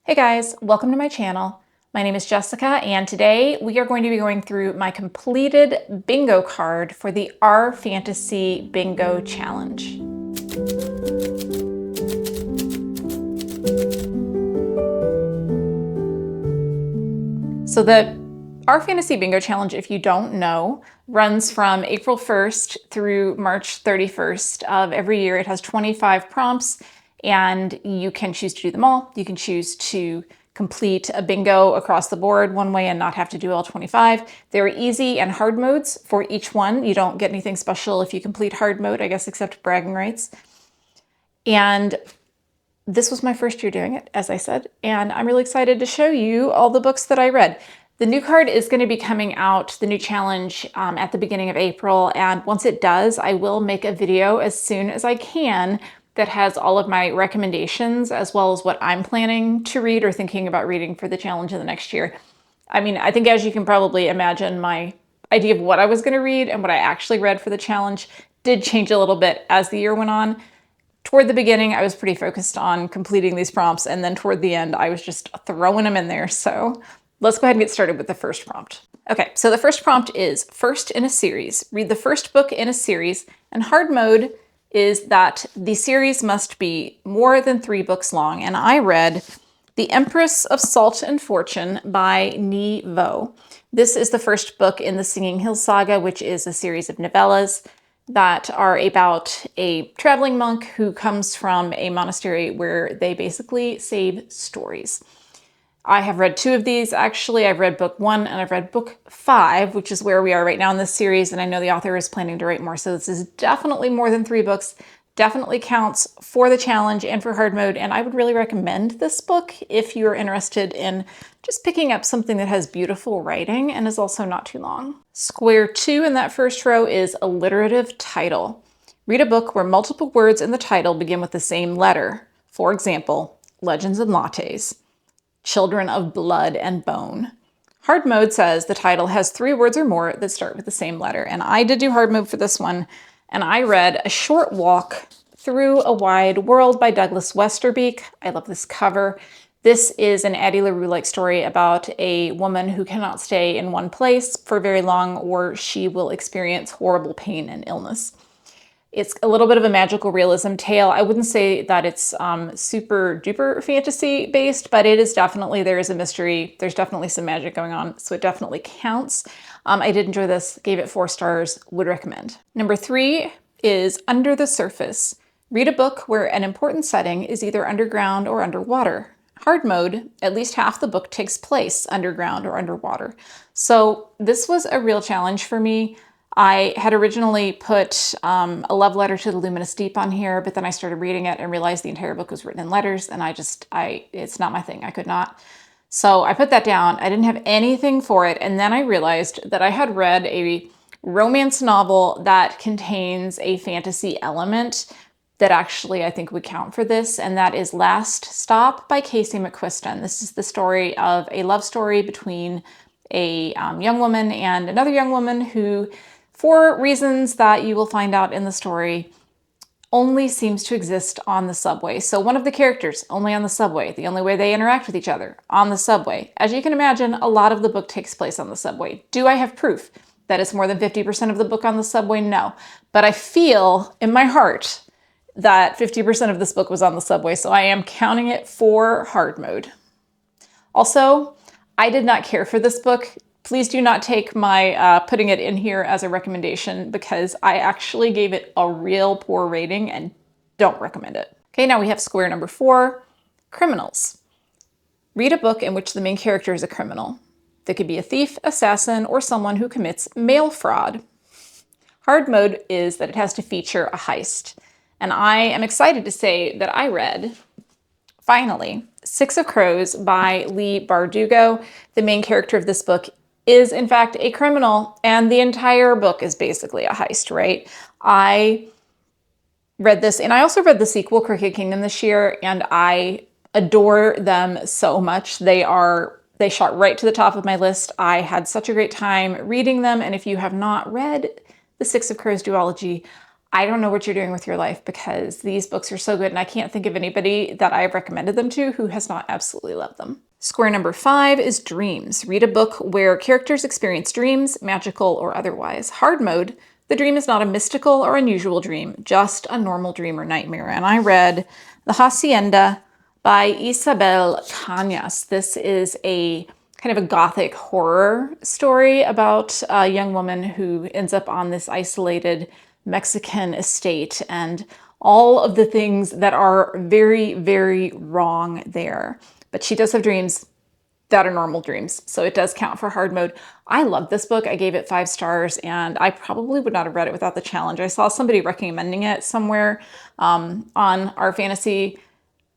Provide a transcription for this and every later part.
Hey guys, welcome to my channel. My name is Jessica, and today we are going to be going through my completed bingo card for the Our Fantasy Bingo Challenge. So the Our Fantasy Bingo Challenge, if you don't know, runs from April 1st through March 31st of every year. It has 25 prompts, and you can choose to do them all. You can choose to complete a bingo across the board one way and not have to do all 25. There are easy and hard modes for each one. You don't get anything special if you complete hard mode, I guess, except bragging rights. And this was my first year doing it, as I said, and I'm really excited to show you all the books that I read. The new card is going to be coming out, the new challenge, at the beginning of April, and once it does, I will make a video as soon as I can that has all of my recommendations as well as what I'm planning to read or thinking about reading for the challenge in the next year. I mean, I think as you can probably imagine, my idea of what I was going to read and what I actually read for the challenge did change a little bit as the year went on. Toward the beginning, I was pretty focused on completing these prompts, and then toward the end, I was just throwing them in there. So let's go ahead and get started with the first prompt. Okay, so the first prompt is first in a series. Read the first book in a series, and hard mode is that the series must be more than 3 books long, and I read The Empress of Salt and Fortune by Ni Vo. This is the first book in the Singing Hills Saga, which is a series of novellas that are about a traveling monk who comes from a monastery where they basically save stories. I have read 2 of these, actually. I've read book 1 and I've read book 5, which is where we are right now in this series, and I know the author is planning to write more, so this is definitely more than 3 books, definitely counts for the challenge and for hard mode, and I would really recommend this book if you're interested in just picking up something that has beautiful writing and is also not too long. Square 2 in that first row is alliterative title. Read a book where multiple words in the title begin with the same letter. For example, Legends and Lattes, Children of Blood and Bone. Hard mode says the title has 3 words or more that start with the same letter, and I did do hard mode for this one, and I read A Short Walk Through a Wide World by Douglas Westerbeek. I love this cover. This is an Addie LaRue-like story about a woman who cannot stay in one place for very long, or she will experience horrible pain and illness. It's a little bit of a magical realism tale. I wouldn't say that it's super duper fantasy based, but it is definitely, there is a mystery. There's definitely some magic going on, so it definitely counts. I did enjoy this, gave it 4 stars, would recommend. Number 3 is Under the Surface. Read a book where an important setting is either underground or underwater. Hard mode, at least half the book takes place underground or underwater. So this was a real challenge for me. I had originally put a love letter to the luminous deep on here, but then I started reading it and realized the entire book was written in letters, and it's not my thing. I could not. So I put that down. I didn't have anything for it, and then I realized that I had read a romance novel that contains a fantasy element that actually I think would count for this, and that is Last Stop by Casey McQuiston. This is the story of a love story between a young woman and another young woman who, for reasons that you will find out in the story, only seems to exist on the subway. So one of the characters only on the subway, the only way they interact with each other on the subway. As you can imagine, a lot of the book takes place on the subway. Do I have proof that it's more than 50% of the book on the subway? No. But I feel in my heart that 50% of this book was on the subway, so I am counting it for hard mode. Also, I did not care for this book. Please do not take my putting it in here as a recommendation, because I actually gave it a real poor rating and don't recommend it. Okay, now we have square number 4, criminals. Read a book in which the main character is a criminal. They could be a thief, assassin, or someone who commits mail fraud. Hard mode is that it has to feature a heist. And I am excited to say that I read, finally, 6 of Crows by Leigh Bardugo. The main character of this book is, in fact, a criminal, and the entire book is basically a heist, right? I read this, and I also read the sequel, Crooked Kingdom, this year, and I adore them so much. They shot right to the top of my list. I had such a great time reading them, and if you have not read the 6 of Crows duology, I don't know what you're doing with your life because these books are so good and I can't think of anybody that I've recommended them to who has not absolutely loved them. Square number 5 is dreams. Read a book where characters experience dreams, magical or otherwise. Hard mode, the dream is not a mystical or unusual dream, just a normal dream or nightmare. And I read The Hacienda by Isabel Cañas. This is a kind of a gothic horror story about a young woman who ends up on this isolated Mexican estate and all of the things that are very, very wrong there. But she does have dreams that are normal dreams, so it does count for hard mode. I love this book. I gave it 5 stars, and I probably would not have read it without the challenge. I saw somebody recommending it somewhere on our fantasy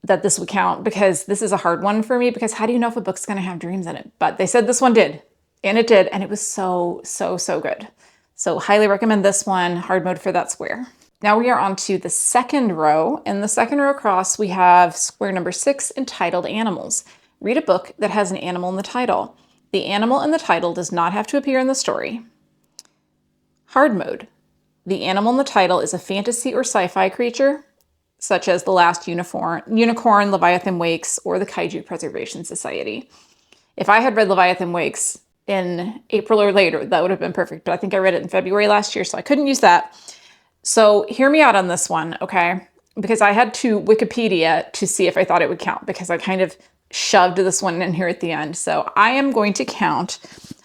that this would count because this is a hard one for me because how do you know if a book's going to have dreams in it? But they said this one did, and it did, and it was so, so, so good. So highly recommend this one, hard mode for that square. Now we are on to the second row. In the second row across, we have square number 6 entitled Animals. Read a book that has an animal in the title. The animal in the title does not have to appear in the story. Hard mode. The animal in the title is a fantasy or sci-fi creature, such as The Last Unicorn, Leviathan Wakes, or the Kaiju Preservation Society. If I had read Leviathan Wakes in April or later, that would have been perfect, but I think I read it in February last year, so I couldn't use that. So hear me out on this one, okay? Because I had to Wikipedia to see if I thought it would count, because I kind of shoved this one in here at the end. So I am going to count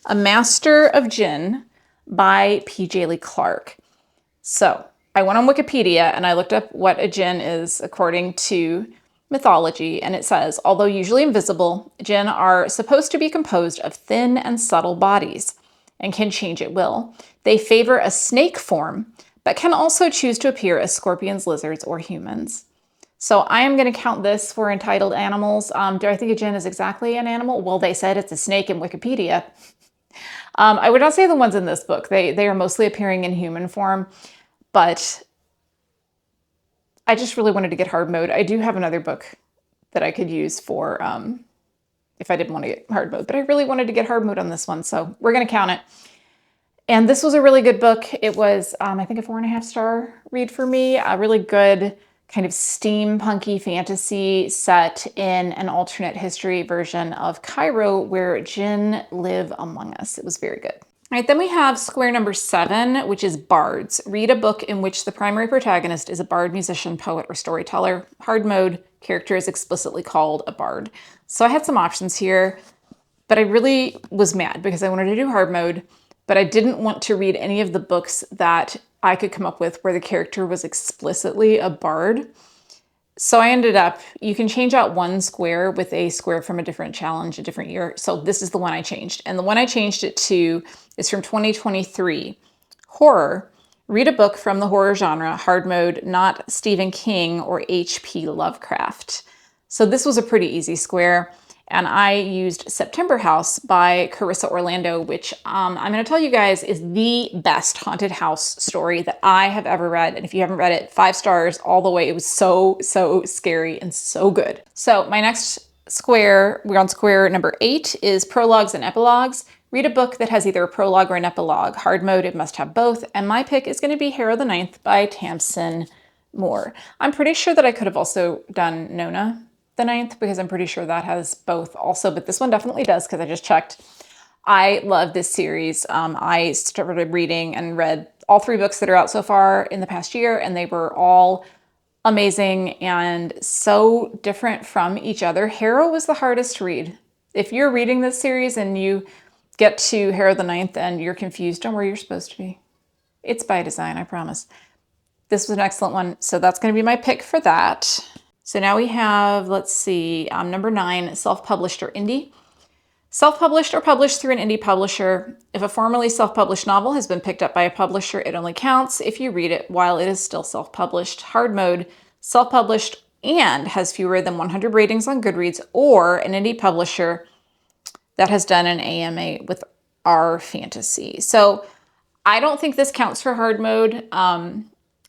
A Master of Djinn by P.J. Lee Clark. So I went on Wikipedia and I looked up what a djinn is according to mythology, and it says, although usually invisible, djinn are supposed to be composed of thin and subtle bodies and can change at will. They favor a snake form, but can also choose to appear as scorpions, lizards, or humans. So I am going to count this for entitled animals. Do I think a djinn is exactly an animal? Well, they said it's a snake in Wikipedia. I would not say the ones in this book. They are mostly appearing in human form, but I just really wanted to get hard mode. I do have another book that I could use for if I didn't want to get hard mode, but I really wanted to get hard mode on this one, so we're going to count it. And this was a really good book. It was, I think, a 4.5-star read for me. A really good kind of steampunky fantasy set in an alternate history version of Cairo where djinn live among us. It was very good. All right, then we have square number 7, which is bards. Read a book in which the primary protagonist is a bard, musician, poet, or storyteller. Hard mode, character is explicitly called a bard. So I had some options here, but I really was mad because I wanted to do hard mode, but I didn't want to read any of the books that I could come up with where the character was explicitly a bard. So I ended up, you can change out one square with a square from a different challenge, a different year. So this is the one I changed. And the one I changed it to is from 2023. Horror. Read a book from the horror genre, hard mode, not Stephen King or H.P. Lovecraft. So this was a pretty easy square. And I used September House by Carissa Orlando, which I'm going to tell you guys is the best haunted house story that I have ever read. And if you haven't read it, 5 stars all the way. It was so, so scary and so good. So my next square, we're on square number 8, is Prologues and Epilogues. Read a book that has either a prologue or an epilogue. Hard mode, it must have both. And my pick is going to be Harrow the Ninth by Tamsin Moore. I'm pretty sure that I could have also done Nona the Ninth because I'm pretty sure that has both also, but this one definitely does because I just checked. I love this series. I started reading and read all 3 books that are out so far in the past year, and they were all amazing and so different from each other. Harrow was the hardest to read. If you're reading this series and you get to Harrow the Ninth and you're confused, don't worry, you're supposed to be. It's by design, I promise. This was an excellent one, so that's going to be my pick for that. So now we have, let's see, number 9, self-published or indie. Self-published or published through an indie publisher. If a formerly self-published novel has been picked up by a publisher, it only counts if you read it while it is still self-published. Hard mode, self-published and has fewer than 100 ratings on Goodreads, or an indie publisher that has done an AMA with our fantasy. So I don't think this counts for hard mode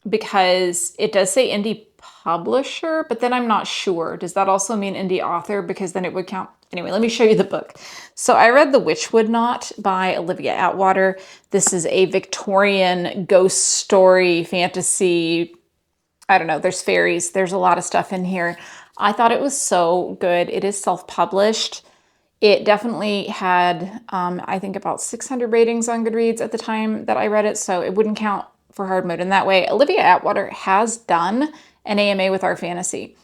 because it does say indie publisher, but then I'm not sure. Does that also mean indie author? Because then it would count. Anyway, let me show you the book. So I read The Witch Would Not by Olivia Atwater. This is a Victorian ghost story, fantasy. I don't know, there's fairies. There's a lot of stuff in here. I thought it was so good. It is self-published. It definitely had, I think, about 600 ratings on Goodreads at the time that I read it, so it wouldn't count for hard mode in that way. Olivia Atwater has done an AMA with our fantasy.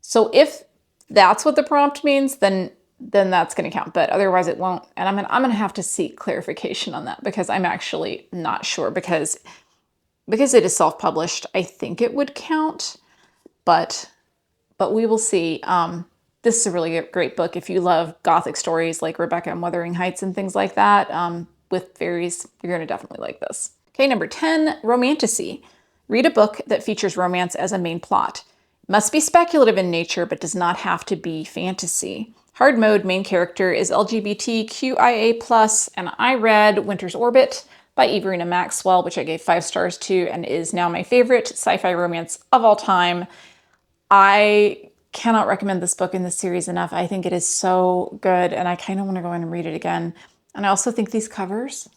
So if that's what the prompt means, then that's going to count, but otherwise it won't. And I'm going to have to seek clarification on that because I'm actually not sure because it is self-published. I think it would count, but we will see. This is a really great book if you love Gothic stories like Rebecca and Wuthering Heights and things like that. With fairies, you're going to definitely like this. Okay, number 10, Romantasy. Read a book that features romance as a main plot. Must be speculative in nature, but does not have to be fantasy. Hard mode, main character is LGBTQIA+, and I read Winter's Orbit by Everina Maxwell, which I gave 5 stars to and is now my favorite sci-fi romance of all time. I cannot recommend this book in this series enough. I think it is so good, and I kind of want to go in and read it again. And I also think these covers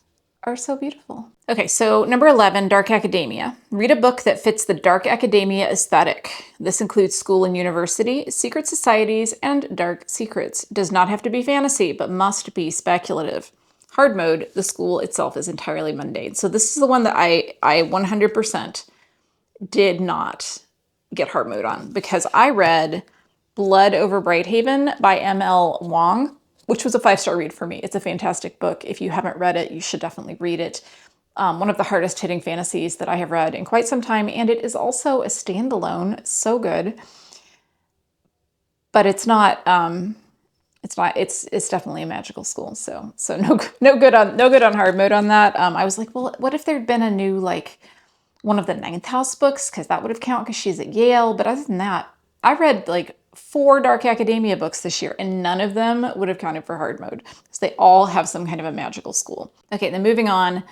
are so beautiful. Okay, so number 11, Dark Academia. Read a book that fits the dark academia aesthetic. This includes school and university, secret societies, and dark secrets. Does not have to be fantasy, but must be speculative. Hard mode, the school itself is entirely mundane. So this is the one that I 100% did not get hard mode on because I read Blood Over Brighthaven by M.L. Wong, which was a 5-star read for me. It's a fantastic book. If you haven't read it, you should definitely read it. One of the hardest hitting fantasies that I have read in quite some time, and it is also a standalone. So good. But it's not, it's definitely a magical school. So no good on hard mode on that. I was like, well, what if there'd been a new, like, one of the Ninth House books? Because that would have counted because she's at Yale. But other than that, I read like 4 Dark Academia books this year, and none of them would have counted for hard mode because they all have some kind of a magical school. Okay, then moving on.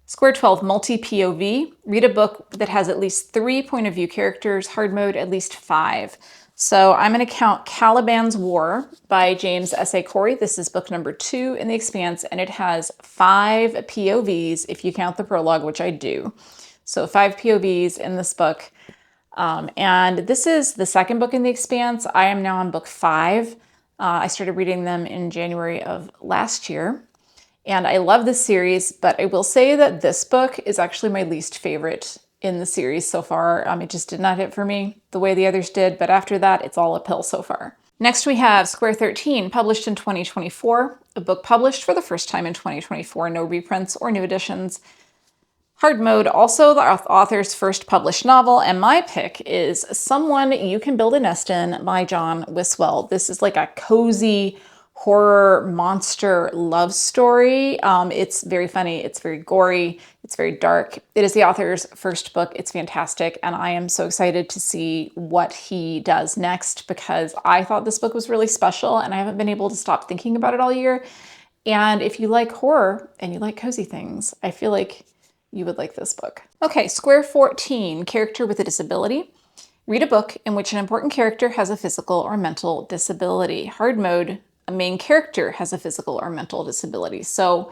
Square 12, Multi-POV. Read a book that has at least 3 point of view characters, hard mode at least 5. So I'm going to count Caliban's War by James S.A. Corey. This is book number 2 in The Expanse, and it has 5 POVs if you count the prologue, which I do. So 5 POVs in this book. And this is the second book in The Expanse. I am now on book 5. I started reading them in January of last year. And I love this series, but I will say that this book is actually my least favorite in the series so far. It just did not hit for me the way the others did, but after that, it's all uphill so far. Next, we have Square 13, published in 2024, a book published for the first time in 2024, no reprints or new editions. Hard mode, also the author's first published novel, and my pick is Someone You Can Build a Nest In by John Wiswell. This is like a cozy horror monster love story. It's very funny, it's very gory, it's very dark. It is the author's first book. It's fantastic, and I am so excited to see what he does next because I thought this book was really special and I haven't been able to stop thinking about it all year. And if you like horror and you like cozy things, I feel like you would like this book. Okay, Square 14, Character with a Disability. Read a book in which an important character has a physical or mental disability. Hard mode, a main character has a physical or mental disability. So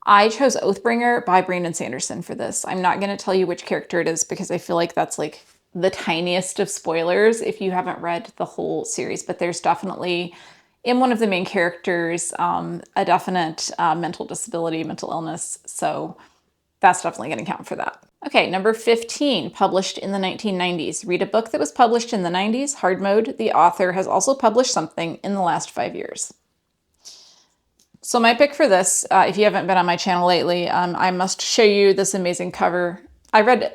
I chose Oathbringer by Brandon Sanderson for this. I'm not going to tell you which character it is because I feel like that's like the tiniest of spoilers if you haven't read the whole series, but there's definitely in one of the main characters a definite mental disability, mental illness. So that's definitely going to count for that. Okay, number 15, published in the 1990s. Read a book that was published in the 90s, hard mode. The author has also published something in the last 5 years. So my pick for this, if you haven't been on my channel lately, I must show you this amazing cover. I read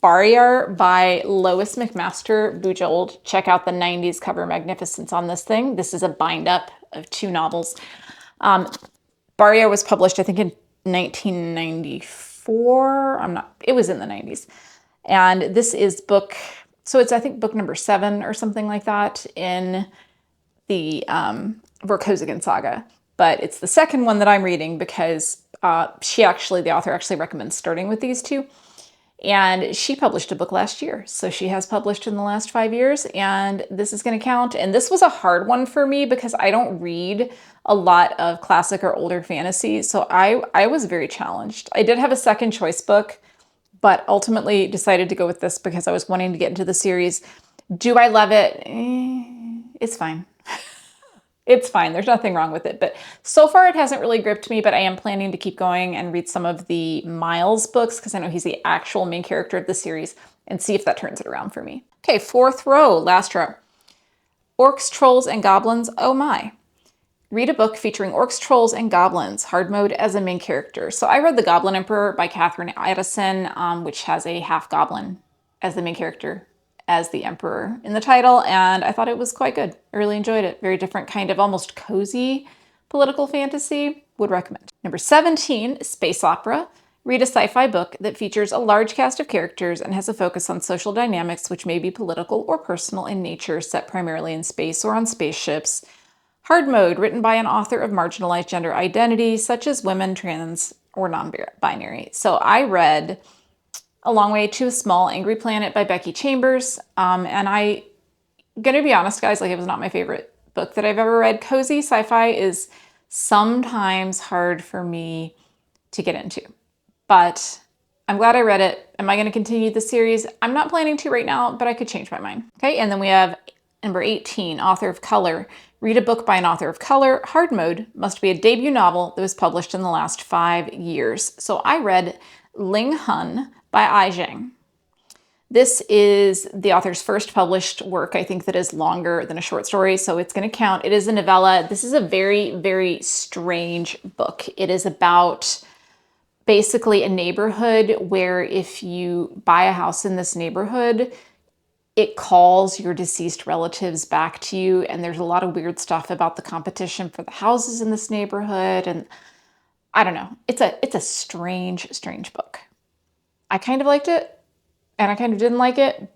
Barrier by Lois McMaster Bujold. Check out the 90s cover magnificence on this thing. This is a bind up of 2 novels. Barrier was published, I think, in 1994. It was in the 90s. And this is book, so it's, I think, book number 7 or something like that in the Vorkosigan saga. But it's the second one that I'm reading because the author actually recommends starting with these 2. And she published a book last year. So she has published in the last 5 years, and this is going to count. And this was a hard one for me because I don't read a lot of classic or older fantasy. So I was very challenged. I did have a second choice book, but ultimately decided to go with this because I was wanting to get into the series. Do I love it? It's fine. It's fine. There's nothing wrong with it. But so far it hasn't really gripped me, but I am planning to keep going and read some of the Miles books because I know he's the actual main character of the series and see if that turns it around for me. Okay, fourth row, last row. Orcs, Trolls, and Goblins, oh my. Read a book featuring orcs, trolls, and goblins, hard mode as a main character. So I read The Goblin Emperor by Catherine Addison, which has a half goblin as the main character, as the emperor in the title, and I thought it was quite good. I really enjoyed it. Very different kind of almost cozy political fantasy. Would recommend. Number 17, space opera. Read a sci-fi book that features a large cast of characters and has a focus on social dynamics, which may be political or personal in nature, set primarily in space or on spaceships. Hard mode, written by an author of marginalized gender identities, such as women, trans, or non-binary. So I read A Long Way to a Small Angry Planet by Becky Chambers. And I'm going to be honest, guys, like it was not my favorite book that I've ever read. Cozy sci-fi is sometimes hard for me to get into, but I'm glad I read it. Am I going to continue the series? I'm not planning to right now, but I could change my mind. Okay, and then we have number 18, author of color. Read a book by an author of color. Hard mode must be a debut novel that was published in the last 5 years. So I read Ling Hun by Ai Zhang. This is the author's first published work, I think, that is longer than a short story, so it's going to count. It is a novella. This is a very, very strange book. It is about basically a neighborhood where if you buy a house in this neighborhood, it calls your deceased relatives back to you, and there's a lot of weird stuff about the competition for the houses in this neighborhood, and I don't know. It's a strange, strange book. I kind of liked it, and I kind of didn't like it,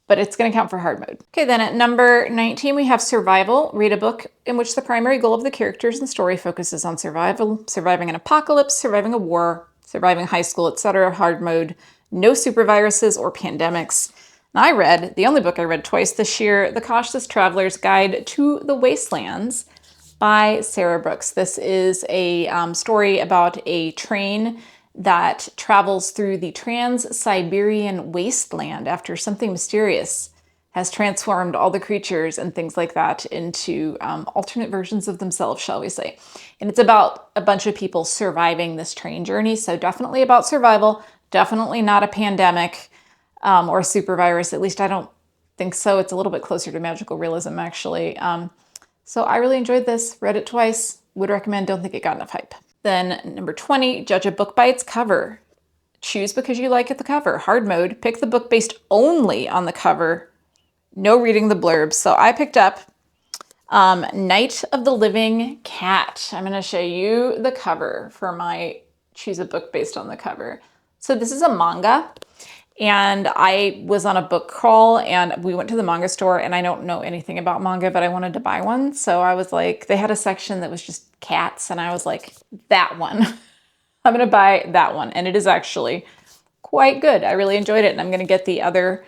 but it's going to count for hard mode. Okay, then at number 19, we have survival. Read a book in which the primary goal of the characters and story focuses on survival, surviving an apocalypse, surviving a war, surviving high school, etc. Hard mode, no super viruses or pandemics. I read, the only book I read twice this year, The Cautious Traveler's Guide to the Wastelands by Sarah Brooks. This is a story about a train that travels through the trans-Siberian wasteland after something mysterious has transformed all the creatures and things like that into alternate versions of themselves, shall we say. And it's about a bunch of people surviving this train journey, so definitely about survival, definitely not a pandemic. Or a super virus. At least I don't think so. It's a little bit closer to magical realism, actually. So I really enjoyed this. Read it twice. Would recommend. Don't think it got enough hype. Then number 20, judge a book by its cover. Choose because you like the cover. Hard mode, pick the book based only on the cover. No reading the blurbs. So I picked up Night of the Living Cat. I'm going to show you the cover for my choose a book based on the cover. So this is a manga. And I was on a book crawl and we went to the manga store, and I don't know anything about manga, but I wanted to buy one. So I was like, they had a section that was just cats, and I was like, that one. I'm going to buy that one. And it is actually quite good. I really enjoyed it. And I'm going to get the other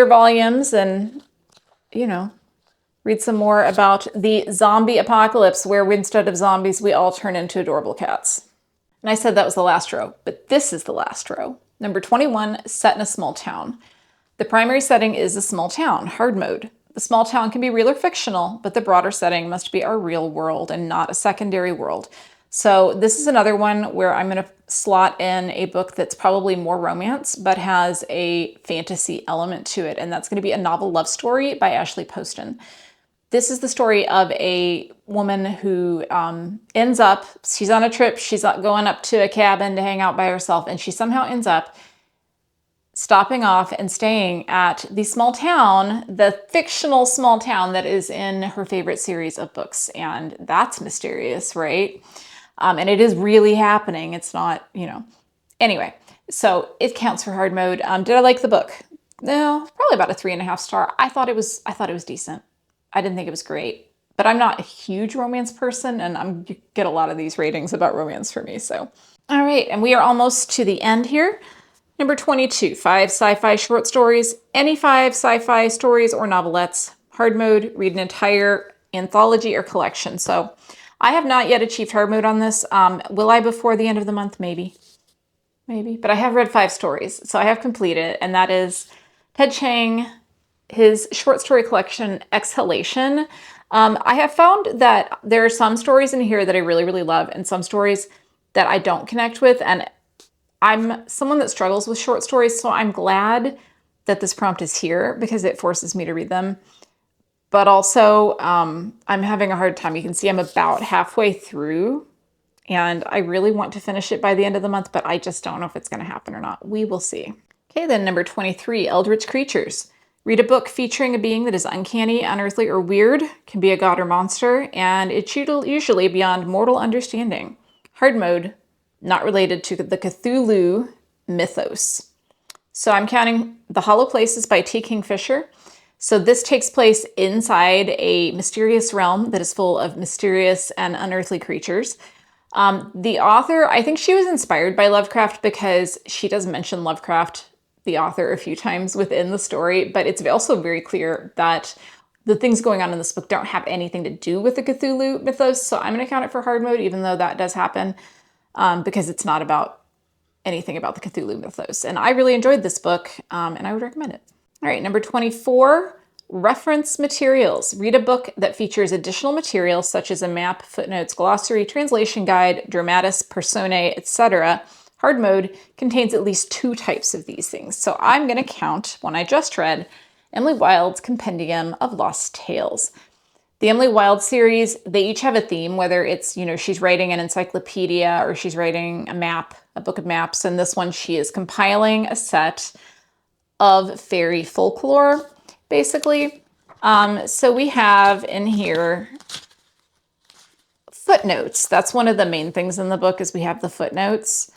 volumes and, you know, read some more about the zombie apocalypse where instead of zombies, we all turn into adorable cats. And I said that was the last row, but this is the last row. Number 21, set in a small town. The primary setting is a small town, hard mode. The small town can be real or fictional, but the broader setting must be our real world and not a secondary world. So this is another one where I'm going to slot in a book that's probably more romance, but has a fantasy element to it. And that's going to be A Novel Love Story by Ashley Poston. This is the story of a woman who ends up, she's on a trip, she's going up to a cabin to hang out by herself, and she somehow ends up stopping off and staying at the small town, the fictional small town that is in her favorite series of books. And that's mysterious, right? And it is really happening. It's not, you know. Anyway, so it counts for hard mode. Did I like the book? No, probably about a 3.5 star. I thought it was decent. I didn't think it was great, but I'm not a huge romance person, and you get a lot of these ratings about romance for me. So, all right, and we are almost to the end here. Number 22, 5 sci-fi short stories. Any 5 sci-fi stories or novelettes. Hard mode, read an entire anthology or collection. So I have not yet achieved hard mode on this. Will I before the end of the month? Maybe. Maybe. But I have read 5 stories, so I have completed, and that is Ted Chiang, his short story collection, Exhalation. I have found that there are some stories in here that I really, really love, and some stories that I don't connect with, and I'm someone that struggles with short stories, so I'm glad that this prompt is here because it forces me to read them. But also, I'm having a hard time. You can see I'm about halfway through, and I really want to finish it by the end of the month, but I just don't know if it's going to happen or not. We will see. Okay, then number 23, Eldritch Creatures. Read a book featuring a being that is uncanny, unearthly, or weird, can be a god or monster, and it's usually beyond mortal understanding. Hard mode, not related to the Cthulhu mythos. So I'm counting The Hollow Places by T. Kingfisher. So this takes place inside a mysterious realm that is full of mysterious and unearthly creatures. The author, I think she was inspired by Lovecraft because she does mention Lovecraft, the author, a few times within the story, but it's also very clear that the things going on in this book don't have anything to do with the Cthulhu mythos. So I'm going to count it for hard mode, even though that does happen, because it's not about anything about the Cthulhu mythos. And I really enjoyed this book, and I would recommend it. All right, number 24, reference materials. Read a book that features additional materials such as a map, footnotes, glossary, translation guide, dramatis personae, etc. Hard mode contains at least 2 types of these things. So I'm going to count one I just read, Emily Wilde's Compendium of Lost Tales. The Emily Wilde series, they each have a theme, whether it's, she's writing an encyclopedia or she's writing a map, a book of maps. And this one, she is compiling a set of fairy folklore, basically. So we have in here footnotes. That's one of the main things in the book is we have the footnotes.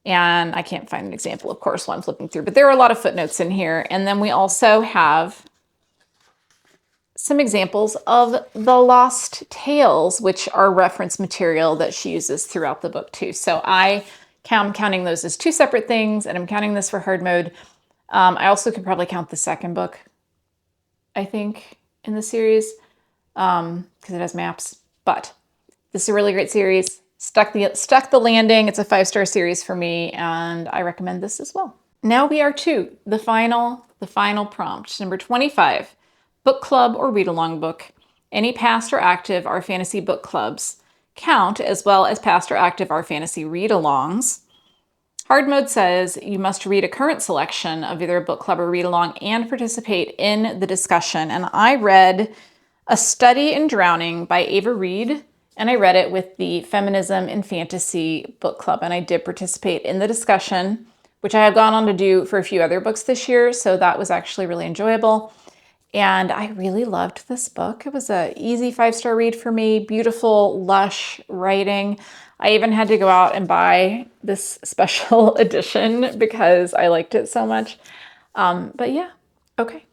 And I can't find an example, of course, while I'm flipping through, but there are a lot of footnotes in here. And then we also have some examples of the lost tales, which are reference material that she uses throughout the book too. So I'm counting those as 2 separate things, and I'm counting this for hard mode. I also could probably count the second book, I think, in the series, because it has maps. But this is a really great series. Stuck the landing. It's a 5-star series for me, and I recommend this as well. Now we are to the final prompt, number 25. Book club or read-along book. Any past or active R Fantasy book clubs count, as well as past or active R Fantasy read-alongs. Hard mode says you must read a current selection of either a book club or read-along and participate in the discussion. And I read A Study in Drowning by Ava Reed, and I read it with the Feminism in Fantasy book club, and I did participate in the discussion, which I have gone on to do for a few other books this year, so that was actually really enjoyable. And I really loved this book. It was an easy 5-star read for me, beautiful, lush writing. I even had to go out and buy this special edition because I liked it so much. But yeah, okay.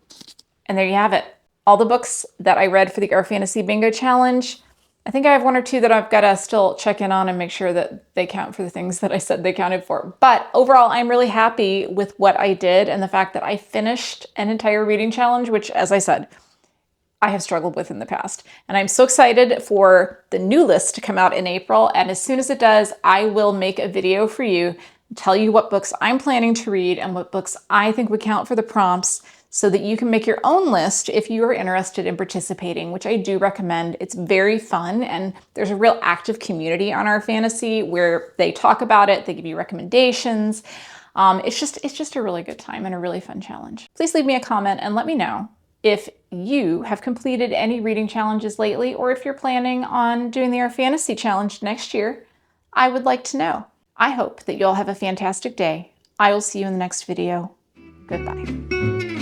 And there you have it. All the books that I read for the R Fantasy Bingo Challenge. I think I have 1 or 2 that I've got to still check in on and make sure that they count for the things that I said they counted for. But overall, I'm really happy with what I did and the fact that I finished an entire reading challenge, which, as I said, I have struggled with in the past. And I'm so excited for the new list to come out in April. And as soon as it does, I will make a video for you, tell you what books I'm planning to read and what books I think would count for the prompts, so that you can make your own list if you are interested in participating, which I do recommend. It's very fun, and there's a real active community on R Fantasy where they talk about it, they give you recommendations. It's just a really good time and a really fun challenge. Please leave me a comment and let me know if you have completed any reading challenges lately, or if you're planning on doing the R Fantasy Challenge next year. I would like to know. I hope that you'll have a fantastic day. I will see you in the next video. Goodbye.